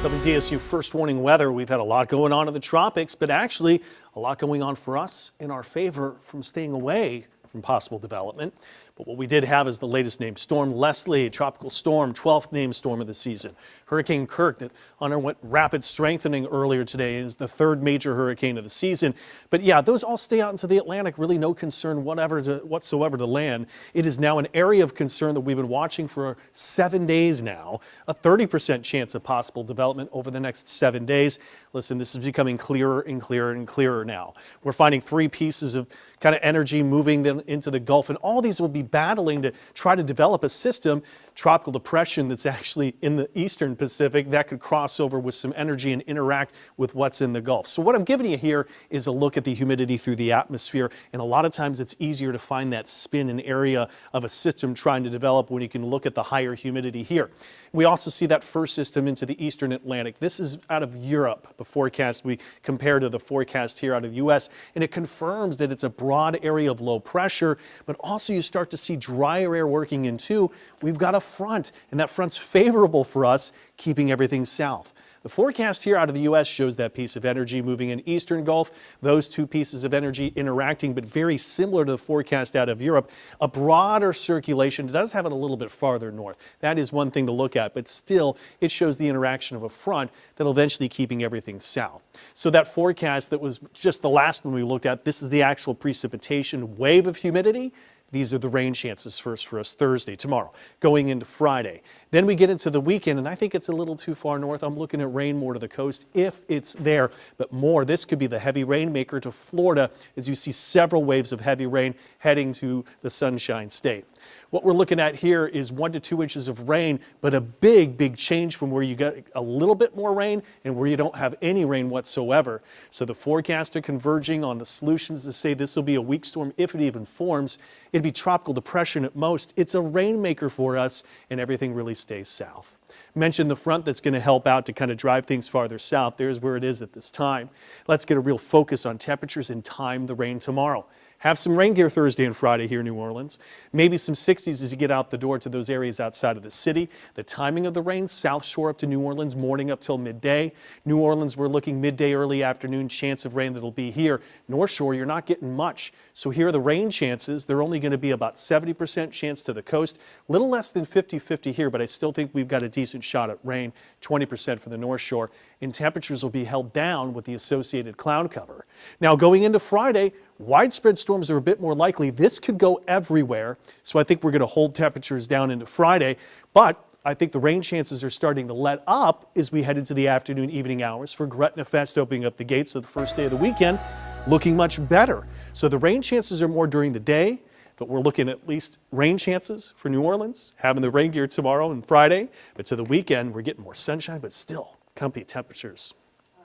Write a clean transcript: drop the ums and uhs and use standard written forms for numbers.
WDSU first warning weather. We've had a lot going on in the tropics, but actually a lot going on for us in our favor from staying away from possible development. But what we did have is the latest named storm, Leslie, tropical storm, 12th named storm of the season. Hurricane Kirk that underwent rapid strengthening earlier today is the third major hurricane of the season. But yeah, those all stay out into the Atlantic, really no concern whatsoever to land. It is now an area of concern that we've been watching for 7 days now, a 30% chance of possible development over the next 7 days. Listen, this is becoming clearer and clearer and clearer now. We're finding three pieces of kind of energy moving them into the Gulf, and all these will be battling to try to develop a system, tropical depression that's actually in the eastern Pacific that could cross over with some energy and interact with what's in the Gulf. So what I'm giving you here is a look at the humidity through the atmosphere, and a lot of times it's easier to find that spin and area of a system trying to develop when you can look at the higher humidity here. We also see that first system into the eastern Atlantic. This is out of Europe, the forecast we compare to the forecast here out of the U.S., and it confirms that it's a broad area of low pressure, but also you start to see drier air working in too. We've got a front, and that front's favorable for us, keeping everything south. The forecast here out of the U.S. shows that piece of energy moving in eastern Gulf, those two pieces of energy interacting, but very similar to the forecast out of Europe. A broader circulation does have it a little bit farther north. That is one thing to look at, but still it shows the interaction of a front that'll eventually keeping everything south. So that forecast that was just the last one we looked at, this is the actual precipitation wave of humidity. These are the rain chances first for us Thursday, tomorrow, going into Friday. Then we get into the weekend, and I think it's a little too far north. I'm looking at rain more to the coast if it's there, but more. This could be the heavy rainmaker to Florida as you see several waves of heavy rain heading to the Sunshine State. What we're looking at here is 1 to 2 inches of rain, but a big change from where you get a little bit more rain and where you don't have any rain whatsoever. So the forecasts are converging on the solutions to say this will be a weak storm if it even forms. It'd be tropical depression at most. It's a rainmaker for us, and everything really stays south. Mentioned the front that's going to help out to kind of drive things farther south. There's where it is at this time. Let's get a real focus on temperatures and time the rain tomorrow. Have some rain gear Thursday and Friday here in New Orleans. Maybe some 60s as you get out the door to those areas outside of the city. The timing of the rain, South Shore up to New Orleans, morning up till midday. New Orleans, we're looking midday, early afternoon, chance of rain that'll be here. North Shore, you're not getting much. So here are the rain chances. They're only going to be about 70% chance to the coast. A little less than 50-50 here, but I still think we've got a decent shot at rain, 20% for the North Shore. And temperatures will be held down with the associated cloud cover. Now going into Friday, widespread storms are a bit more likely. This could go everywhere, so I think we're going to hold temperatures down into Friday, but I think the rain chances are starting to let up as we head into the afternoon, evening hours for Gretna Fest opening up the gates of the first day of the weekend, looking much better. So the rain chances are more during the day, but we're looking at least rain chances for New Orleans, having the rain gear tomorrow and Friday, but to the weekend we're getting more sunshine, but still comfy temperatures.